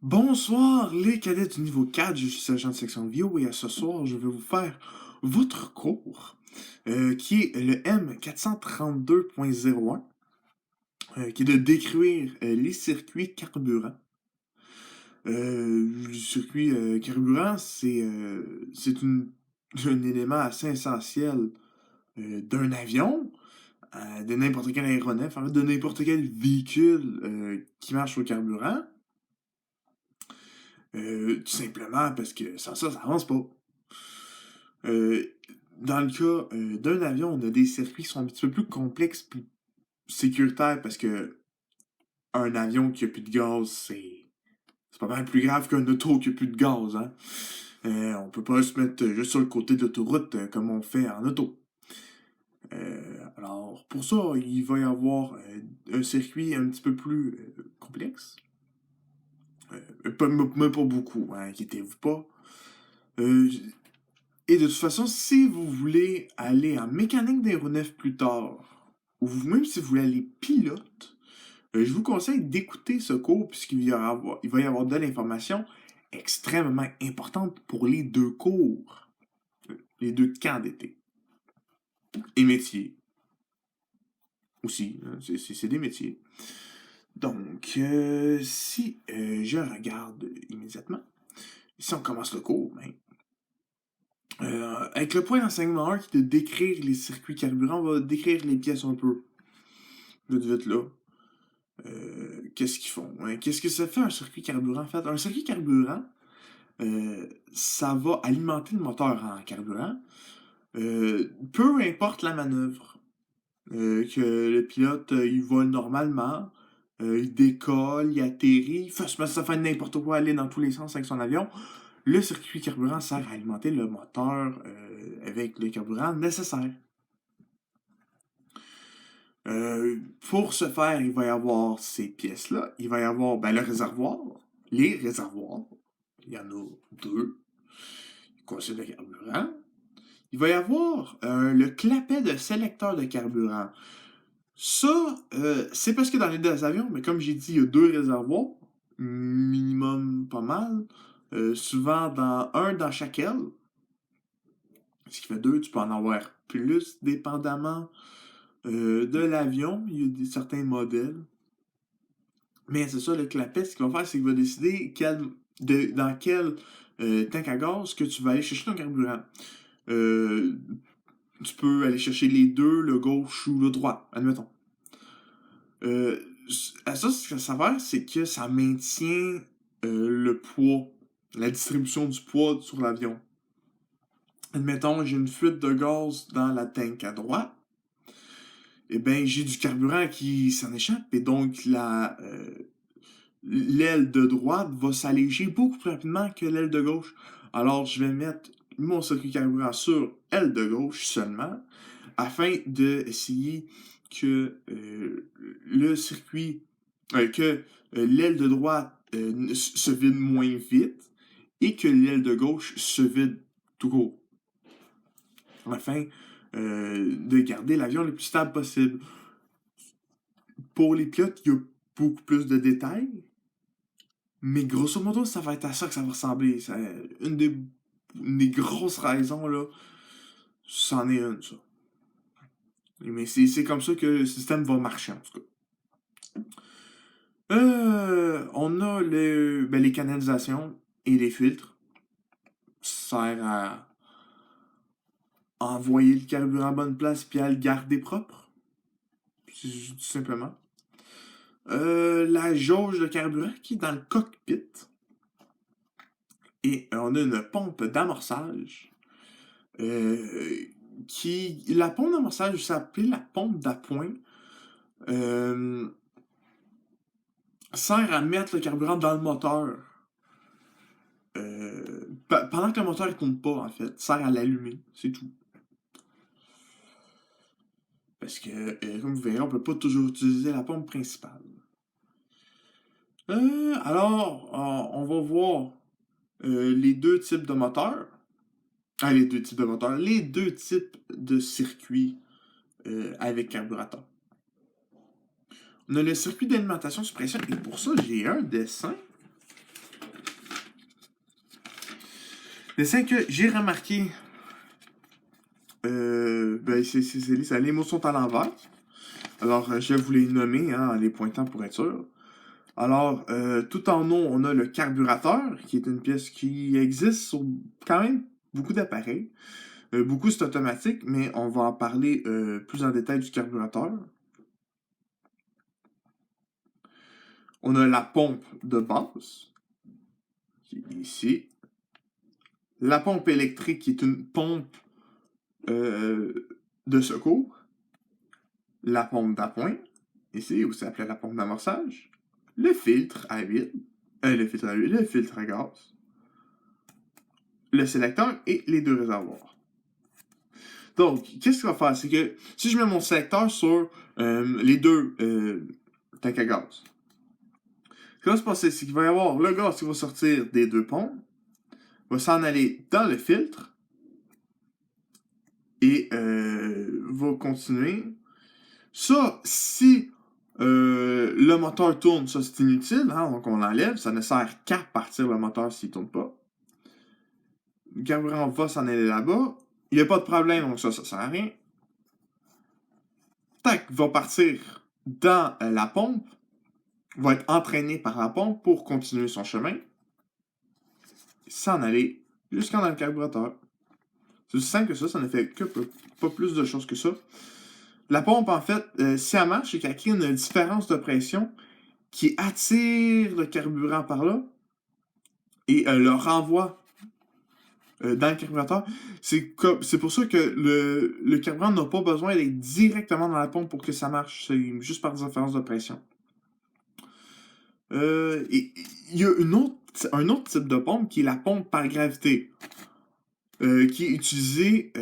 Bonsoir les cadets du niveau 4, je suis sergent de section Bio et ce soir je vais vous faire votre cours qui est le M432.01 qui est de décrire les circuits carburants. Le circuit carburant c'est un élément assez essentiel d'un avion, de n'importe quel aéronef, en fait, de n'importe quel véhicule qui marche au carburant. Tout simplement parce que sans ça, ça avance pas. Euh, Dans le cas d'un avion, on a des circuits qui sont un petit peu plus complexes, plus sécuritaires, parce que un avion qui a plus de gaz, c'est pas mal plus grave qu'un auto qui a plus de gaz, hein. On peut pas se mettre juste sur le côté de l'autoroute comme on fait en auto. Alors, pour ça, il va y avoir un circuit un petit peu plus complexe. Mais pas beaucoup, hein, inquiétez-vous pas. Euh, Et de toute façon, si vous voulez aller en mécanique d'aéronef plus tard, ou même si vous voulez aller pilote, je vous conseille d'écouter ce cours il va y avoir de l'information extrêmement importante pour les deux cours, les deux camps d'été. Et métiers aussi, hein, c'est des métiers. Donc, si je regarde immédiatement, si on commence le cours, ben, avec le point d'enseignement 1 qui est de décrire les circuits carburants, on va décrire les pièces un peu. Vite, vite là. Qu'est-ce qu'ils font? Hein? Qu'est-ce que ça fait un circuit carburant? En fait, un circuit carburant, ça va alimenter le moteur en carburant. Peu importe la manœuvre. Que le pilote, il vole normalement, il décolle, il atterrit, ça fait n'importe quoi aller dans tous les sens avec son avion. Le circuit carburant sert à alimenter le moteur avec le carburant nécessaire. Pour ce faire, il va y avoir ces pièces-là. Il va y avoir le réservoir, les réservoirs. Il y en a deux. Ils contiennent le carburant. Il va y avoir le clapet de sélecteur de carburant. Ça, c'est parce que dans les deux avions, mais comme j'ai dit, il y a deux réservoirs, minimum pas mal. Souvent un dans chaque aile. Ce qui fait deux, tu peux en avoir plus dépendamment de l'avion. Il y a certains modèles. Mais c'est ça, le clapet, ce qu'il va faire, c'est qu'il va décider dans quel tank à gaz que tu vas aller chercher ton carburant. Euh, Tu peux aller chercher les deux, le gauche ou le droit, admettons. Euh, Ça, ce que ça va faire, c'est que ça maintient le poids, la distribution du poids sur l'avion. Admettons, j'ai une fuite de gaz dans la tank à droite. Eh bien, j'ai du carburant qui s'en échappe et donc l'aile de droite va s'alléger beaucoup plus rapidement que l'aile de gauche. Alors, je vais mettre mon circuit carburant sur aile de gauche seulement, afin d'essayer que le circuit, que l'aile de droite se vide moins vite et que l'aile de gauche se vide tout court, afin de garder l'avion le plus stable possible. Pour les pilotes, il y a beaucoup plus de détails, mais grosso modo, ça va être à ça que ça va ressembler. Une des grosses raisons, là, c'en est une, ça. Mais c'est comme ça que le système va marcher, en tout cas. On a les canalisations et les filtres. Ça sert à envoyer le carburant à bonne place puis à le garder propre. Tout simplement. La jauge de carburant qui est dans le cockpit. Et on a une pompe d'amorçage. La pompe d'amorçage s'appelle la pompe d'appoint. Euh, Sert à mettre le carburant dans le moteur. Pendant que le moteur ne tourne pas, en fait, sert à l'allumer, c'est tout. Parce que, comme vous verrez, on peut pas toujours utiliser la pompe principale. Alors, on va voir les deux types de moteurs. Ah, les deux types de moteurs. Les deux types de circuits avec carburateur. On a le circuit d'alimentation suppression. Et pour ça, j'ai un dessin dessin que j'ai remarqué, les mots sont à l'envers. Alors, je vais vous les nommer, hein, en les pointant pour être sûr. Alors, tout en haut, on a le carburateur, qui est une pièce qui existe sur quand même beaucoup d'appareils. Beaucoup, c'est automatique, mais on va en parler plus en détail du carburateur. On a la pompe de base, qui est ici. La pompe électrique, qui est une pompe de secours. La pompe d'appoint, ici, aussi appelée la pompe d'amorçage. Le filtre à huile, le filtre à gaz. Le sélecteur et les deux réservoirs. Donc, qu'est-ce qu'il va faire? C'est que si je mets mon sélecteur sur les deux tanks à gaz, ce qui va se passer, c'est qu'il va y avoir le gaz qui va sortir des deux pompes, va s'en aller dans le filtre et va continuer. Ça, si le moteur tourne, ça c'est inutile, hein, donc on l'enlève, ça ne sert qu'à partir le moteur s'il ne tourne pas. Le carburant va s'en aller là-bas. Il n'y a pas de problème, donc ça sert à rien. Tac, va partir dans la pompe, va être entraîné par la pompe pour continuer son chemin, s'en aller jusqu'en dans le carburateur. C'est aussi simple que ça ne fait que pas plus de choses que ça. La pompe, en fait, si elle marche, c'est qu'elle crée une différence de pression qui attire le carburant par là et le renvoie dans le carburateur. C'est pour ça que le carburant n'a pas besoin d'être directement dans la pompe pour que ça marche. C'est juste par différence de pression. Il y a un autre type de pompe qui est la pompe par gravité. Qui est utilisé.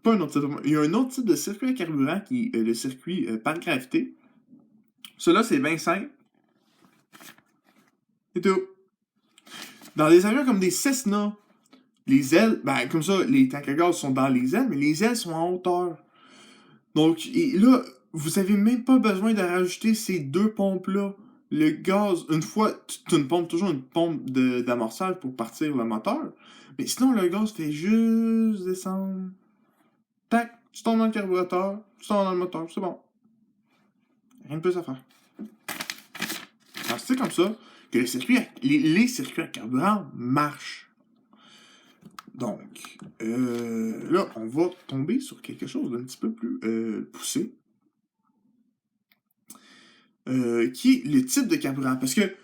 Pas un autre type de pompe. Il y a un autre type de circuit à carburant qui est le circuit par gravité. Cela, c'est bien simple. C'est tout. Dans des avions comme des Cessna, les ailes, comme ça, les tanks à gaz sont dans les ailes, mais les ailes sont en hauteur. Donc, là, vous avez même pas besoin de rajouter ces deux pompes-là. Le gaz, une fois, tu pompes toujours une pompe d'amorçage pour partir le moteur. Mais sinon, le gaz fait juste descendre. Tac, tu tombes dans le carburateur, tu tombes dans le moteur, c'est bon. Rien de plus à faire. Alors, c'est comme ça que les circuits à carburant marchent. Donc, là, on va tomber sur quelque chose d'un petit peu plus poussé. Qui est le type de carburant. Parce que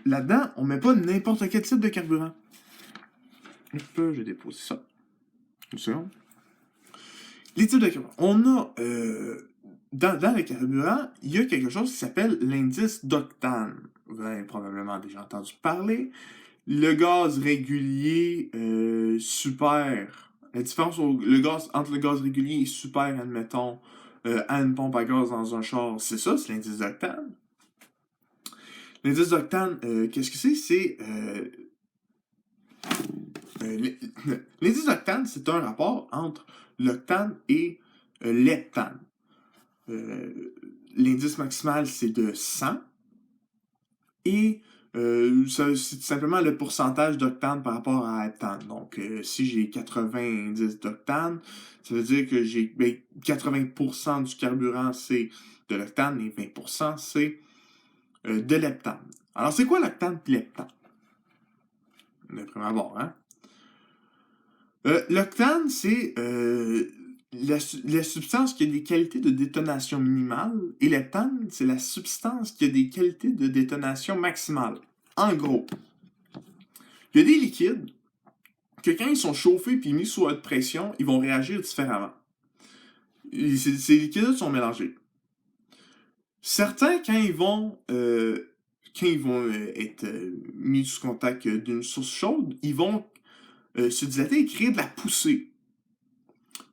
là-dedans, on met pas n'importe quel type de carburant. Je vais déposer ça. Une seconde. Les types de carburant. On a dans le carburant, il y a quelque chose qui s'appelle l'indice d'octane. Vous avez probablement déjà entendu parler. Le gaz régulier super. La différence entre le gaz régulier et super, admettons, à une pompe à gaz dans un char, c'est ça, c'est l'indice d'octane. L'indice d'octane, qu'est-ce que c'est? C'est l'indice d'octane, c'est un rapport entre l'octane et l'heptane. L'indice maximal, c'est de 100. Et c'est tout simplement le pourcentage d'octane par rapport à heptane. Donc, si j'ai 90 d'octane, ça veut dire que j'ai 80% du carburant, c'est de l'octane et 20%, c'est de l'heptane. Alors, c'est quoi l'octane et l'heptane? De prime abord, hein? L'octane, c'est la substance qui a des qualités de détonation minimale, et l'heptane, c'est la substance qui a des qualités de détonation maximale. En gros, il y a des liquides que quand ils sont chauffés puis mis sous haute pression, ils vont réagir différemment. Ces liquides sont mélangés. Certains, quand ils vont être mis sous contact d'une source chaude, ils vont se dilater et créer de la poussée.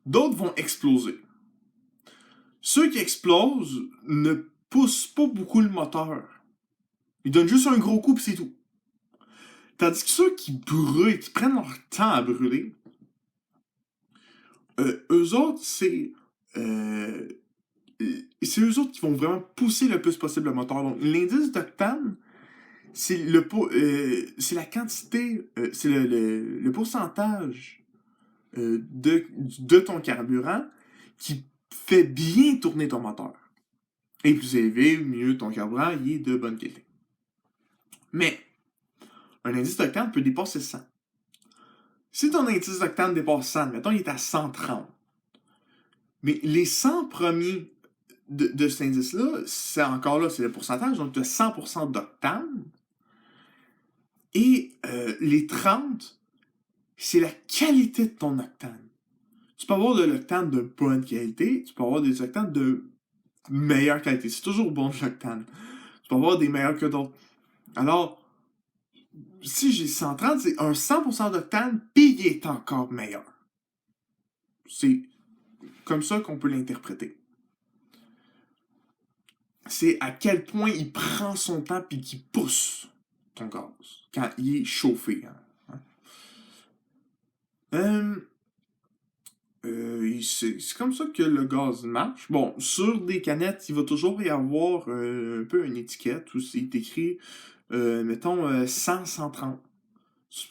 D'autres vont exploser. Ceux qui explosent ne poussent pas beaucoup le moteur. Ils donnent juste un gros coup et c'est tout. Tandis que ceux qui brûlent, qui prennent leur temps à brûler, eux autres, c'est eux autres qui vont vraiment pousser le plus possible le moteur. Donc, l'indice d'octane, c'est la quantité, c'est le pourcentage de ton carburant qui fait bien tourner ton moteur. Et plus élevé, mieux ton carburant, il est de bonne qualité. Mais, un indice d'octane peut dépasser 100. Si ton indice d'octane dépasse 100, mettons, il est à 130. Mais les 100 premiers de cet indice-là, c'est encore là, c'est le pourcentage, donc tu as 100% d'octane. Et les 30, c'est la qualité de ton octane. Tu peux avoir de l'octane de bonne qualité, tu peux avoir des octanes de meilleure qualité. C'est toujours bon de l'octane. Tu peux avoir des meilleurs que d'autres. Alors, si j'ai 130, c'est un 100% d'octane, puis il est encore meilleur. C'est comme ça qu'on peut l'interpréter. C'est à quel point il prend son temps puis qu'il pousse ton gaz quand il est chauffé. C'est comme ça que le gaz marche. Bon, sur des canettes, il va toujours y avoir un peu une étiquette où c'est écrit, mettons, 100, 130.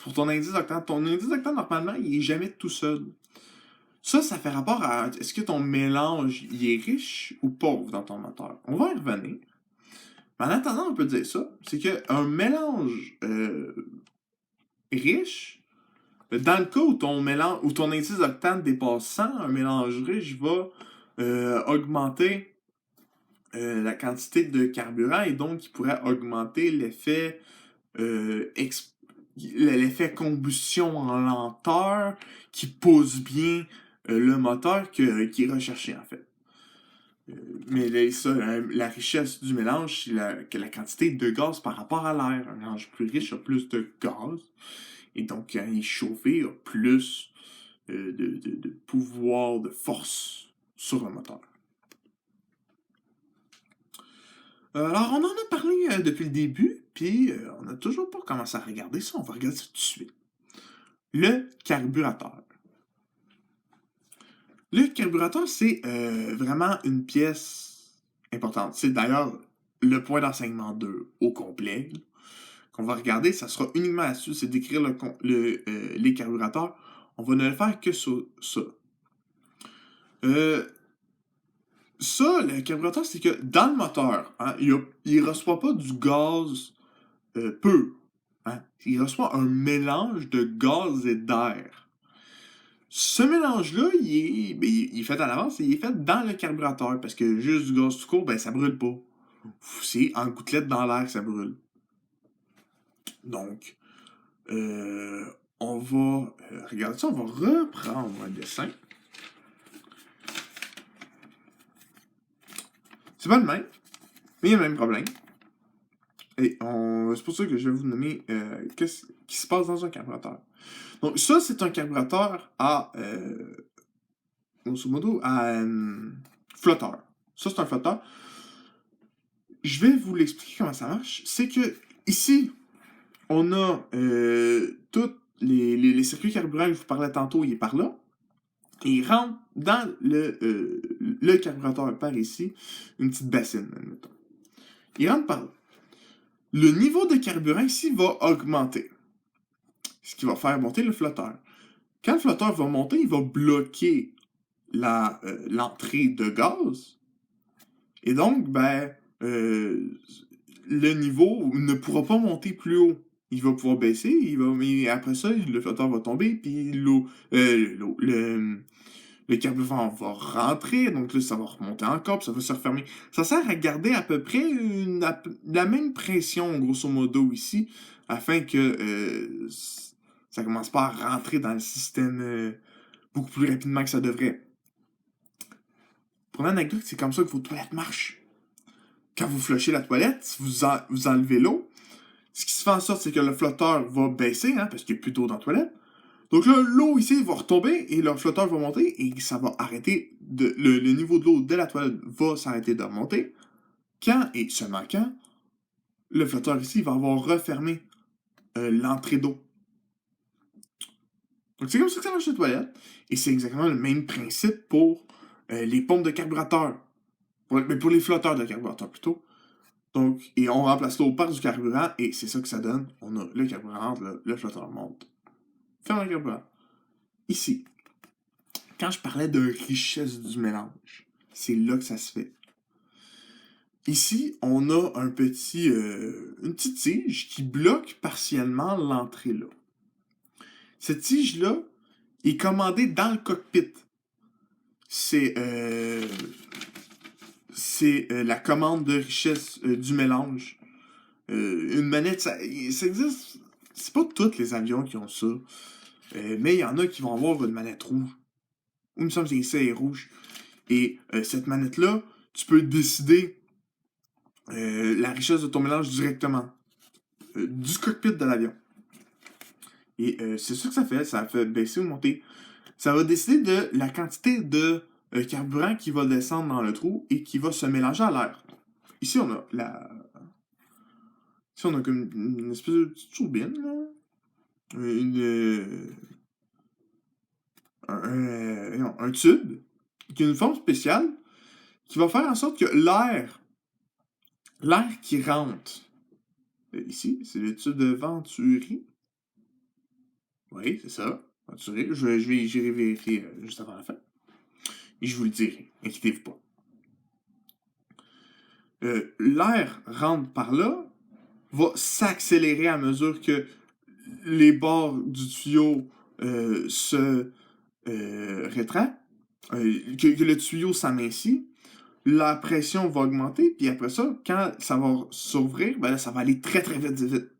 Pour ton indice d'octane. Ton indice d'octane, normalement, il est jamais tout seul. Ça fait rapport à est-ce que ton mélange il est riche ou pauvre dans ton moteur. On va y revenir. Mais en attendant, on peut dire ça. C'est qu'un mélange riche, dans le cas où ton indice d'octane dépasse 100, un mélange riche va augmenter la quantité de carburant et donc il pourrait augmenter l'effet combustion en lenteur qui pousse bien le moteur qui est recherché en fait. Mais là, ça, la richesse du mélange, c'est la quantité de gaz par rapport à l'air. Un mélange plus riche a plus de gaz. Et donc, quand il est chauffé, il a plus de pouvoir, de force sur le moteur. Alors, on en a parlé depuis le début, puis on n'a toujours pas commencé à regarder ça. On va regarder ça tout de suite. Le carburateur. Le carburateur, c'est vraiment une pièce importante. C'est d'ailleurs le point d'enseignement 2 au complet qu'on va regarder. Ça sera uniquement là-dessus, c'est d'écrire les carburateurs. On va ne le faire que sur ça. Ça, le carburateur, c'est que dans le moteur, hein, il ne reçoit pas du gaz pur. Hein, il reçoit un mélange de gaz et d'air. Ce mélange-là, il est fait à l'avance et il est fait dans le carburateur parce que juste du gaz tout court, ben ça brûle pas. C'est en gouttelettes dans l'air que ça brûle. Donc, on va regarder ça, on va reprendre un dessin. C'est pas le même, mais il y a le même problème. Et c'est pour ça que je vais vous nommer qu'est-ce qui se passe dans un carburateur. Donc, ça, c'est un carburateur à, grosso modo, à flotteur. Ça, c'est un flotteur. Je vais vous l'expliquer comment ça marche. C'est que, ici, on a tous les circuits carburants que je vous parlais tantôt, il est par là. Et il rentre dans le carburateur par ici, une petite bassine, admettons. Il rentre par là. Le niveau de carburant ici va augmenter. Ce qui va faire monter le flotteur. Quand le flotteur va monter, il va bloquer l'entrée de gaz. Et donc, le niveau ne pourra pas monter plus haut. Il va pouvoir baisser, mais après ça, le flotteur va tomber, puis le carburant va rentrer, donc là, ça va remonter encore, puis ça va se refermer. Ça sert à garder à peu près la même pression, grosso modo, ici, afin que ça commence pas à rentrer dans le système beaucoup plus rapidement que ça devrait. Pour l'anecdote, c'est comme ça que vos toilettes marchent. Quand vous flushez la toilette, vous enlevez l'eau. Ce qui se fait en sorte, c'est que le flotteur va baisser, hein, parce qu'il n'y a plus d'eau dans la toilette. Donc là, l'eau ici va retomber et le flotteur va monter et ça va arrêter. Le niveau de l'eau de la toilette va s'arrêter de remonter. Quand, et seulement quand, le flotteur ici va avoir refermé l'entrée d'eau. Donc c'est comme ça que ça marche la toilette. Et c'est exactement le même principe pour les pompes de carburateur. Pour les flotteurs de carburateur plutôt. Donc, et on remplace l'eau par du carburant, et c'est ça que ça donne. On a le carburant, le flotteur monte. Ferme le carburant. Ici, quand je parlais de richesse du mélange, c'est là que ça se fait. Ici, on a une petite tige qui bloque partiellement l'entrée là. Cette tige-là est commandée dans le cockpit. C'est la commande de richesse du mélange. Une manette, ça existe. C'est pas tous les avions qui ont ça. Mais il y en a qui vont avoir une manette rouge. Ou il me semble que c'est rouge. Et cette manette-là, tu peux décider la richesse de ton mélange directement. Du cockpit de l'avion. Et c'est ça que ça fait. Ça fait baisser ou monter. Ça va décider de la quantité de carburant qui va descendre dans le trou et qui va se mélanger à l'air. Ici, on a Ici, on a comme une espèce de petite turbine, là. Un tube qui a une forme spéciale qui va faire en sorte que l'air qui rentre, ici, c'est le tube de Venturi. Oui, c'est ça. Venturi. J'irai vérifier juste avant la fin. Et je vous le dirai. Inquiétez-vous pas. L'air rentre par là, va s'accélérer à mesure que les bords du tuyau se rétractent, que le tuyau s'amincit, la pression va augmenter, puis après ça, quand ça va s'ouvrir, ben là, ça va aller très très vite.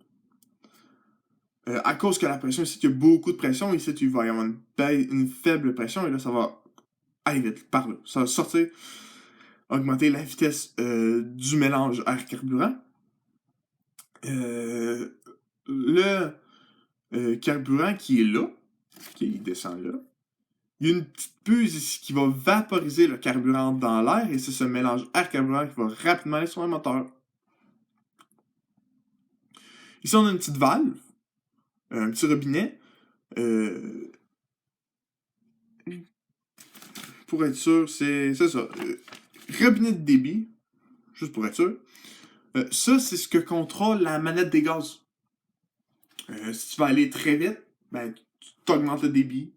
À cause que la pression, ici, il y a beaucoup de pression, ici, il va y avoir une faible pression, et là, ça va aller vite, par là. Ça va sortir, augmenter la vitesse du mélange air-carburant. Le carburant qui est là, qui descend là, il y a une petite puse ici qui va vaporiser le carburant dans l'air, et c'est ce mélange air-carburant qui va rapidement aller sur le moteur. Ici, on a une petite valve, un petit robinet. Pour être sûr, c'est ça. Robinet de débit, juste pour être sûr. Ça, c'est ce que contrôle la manette des gaz. Si tu vas aller très vite, ben, tu augmentes le débit.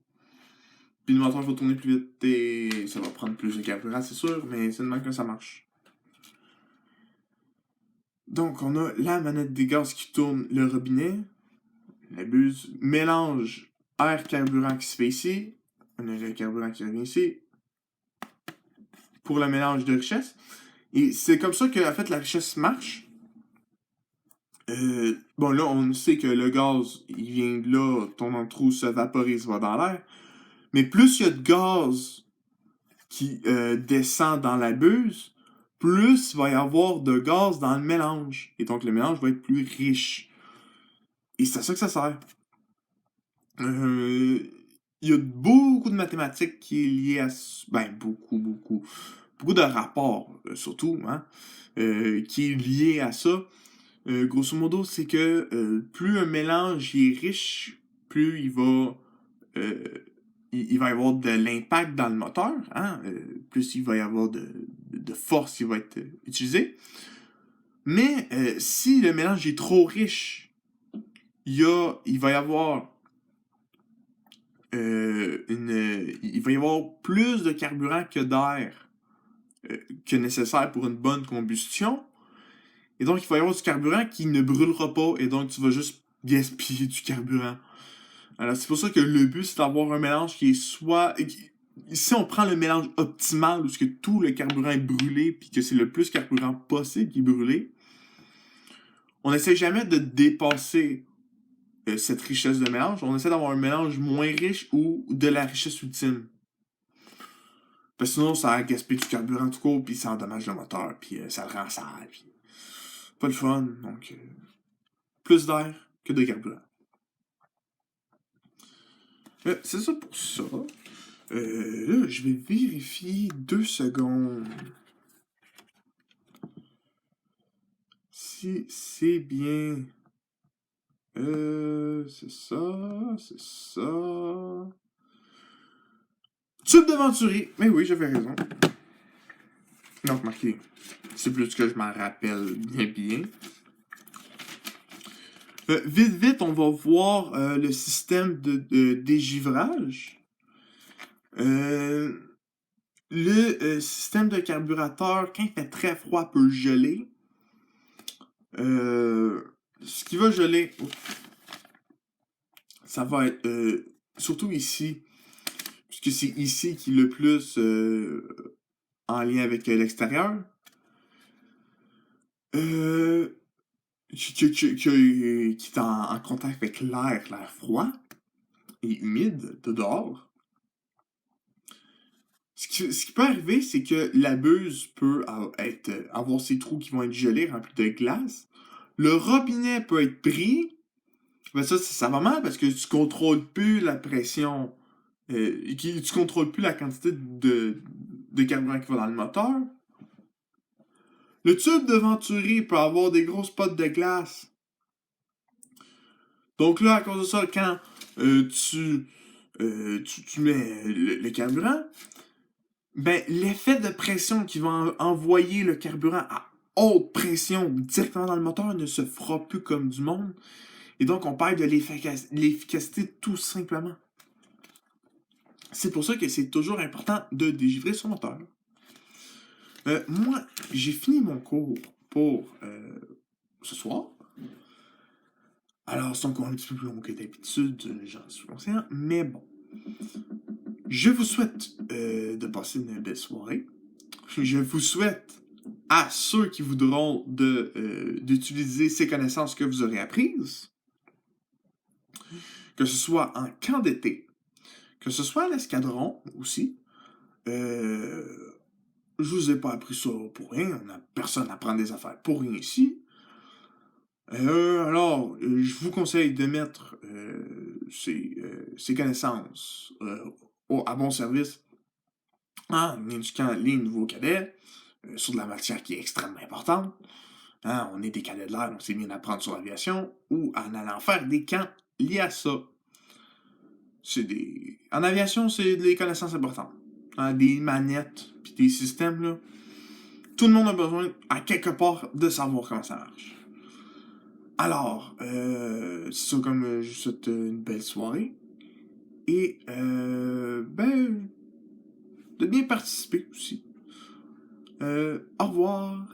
Puis le moteur va tourner plus vite et ça va prendre plus de carburant, c'est sûr, mais c'est de même que ça marche. Donc, on a la manette des gaz qui tourne, le robinet, la buse, mélange air-carburant qui se fait ici. On a le carburant qui revient ici. Pour le mélange de richesse. Et c'est comme ça que, en fait, la richesse marche. Bon, là, on sait que le gaz, il vient de là, ton trou se vaporise, va dans l'air. Mais plus il y a de gaz qui descend dans la buse, plus il va y avoir de gaz dans le mélange. Et donc, le mélange va être plus riche. Et c'est à ça que ça sert. Il y a beaucoup de mathématiques qui est liées à... Ben, beaucoup. Beaucoup de rapports, surtout, hein, qui est lié à ça. Grosso modo, c'est que plus un mélange est riche, plus il va y avoir de l'impact dans le moteur, hein, plus il va y avoir de force qui va être utilisée. Mais si le mélange est trop riche, il va y avoir il va y avoir plus de carburant que d'air que nécessaire pour une bonne combustion. Et donc, il va y avoir du carburant qui ne brûlera pas, et donc tu vas juste gaspiller du carburant. Alors, c'est pour ça que le but, c'est d'avoir un mélange qui est soit... Si on prend le mélange optimal, où tout le carburant est brûlé, puis que c'est le plus carburant possible qui est brûlé, on n'essaie jamais de dépasser cette richesse de mélange. On essaie d'avoir un mélange moins riche ou de la richesse ultime. Parce que sinon, ça gaspille du carburant tout court, puis ça endommage le moteur, puis ça le rend sale, puis... Pas le fun, donc... plus d'air que de carburant. C'est ça pour ça. Là, je vais vérifier 2 secondes. Si c'est bien... c'est ça... Tube de Venturi. Mais oui, j'avais raison. Donc, marqué, c'est plus que je m'en rappelle bien. Vite, on va voir le système de dégivrage. Le système de carburateur, quand il fait très froid, peut geler. Ce qui va geler, ça va être surtout ici, puisque c'est ici qui est le plus en lien avec l'extérieur. Qui est en contact avec l'air froid et humide de dehors. Ce qui peut arriver, c'est que la buse peut avoir ses trous qui vont être gelés, remplis de glace. Le robinet peut être pris. Ben ça va mal parce que tu contrôles plus la pression. Tu contrôles plus la quantité de carburant qui va dans le moteur. Le tube de venturi peut avoir des gros spots de glace. Donc là, à cause de ça, quand tu mets le carburant, ben, l'effet de pression qui va envoyer le carburant à haute pression directement dans le moteur ne se fera plus comme du monde. Et donc, on perd de l'efficacité tout simplement. C'est pour ça que c'est toujours important de dégivrer son moteur. Moi, j'ai fini mon cours pour ce soir. Alors, c'est encore un petit peu plus long que d'habitude, j'en suis conscient, mais bon. Je vous souhaite de passer une belle soirée. Je vous souhaite à ceux qui voudront d'utiliser ces connaissances que vous aurez apprises, que ce soit en camp d'été, que ce soit à l'escadron aussi. Je vous ai pas appris ça pour rien. Personne n'apprend des affaires pour rien ici. Alors, je vous conseille de mettre ces connaissances à bon service en éduquant les nouveaux cadets sur de la matière qui est extrêmement importante. Hein, on est des cadets de l'air, on sait bien apprendre sur l'aviation ou en allant faire des camps liés à ça. En aviation, c'est des connaissances importantes. Hein, des manettes puis des systèmes, là. Tout le monde a besoin, à quelque part, de savoir comment ça marche. Alors, c'est ça comme je vous souhaite une belle soirée. Et, ben, de bien participer aussi. Au revoir.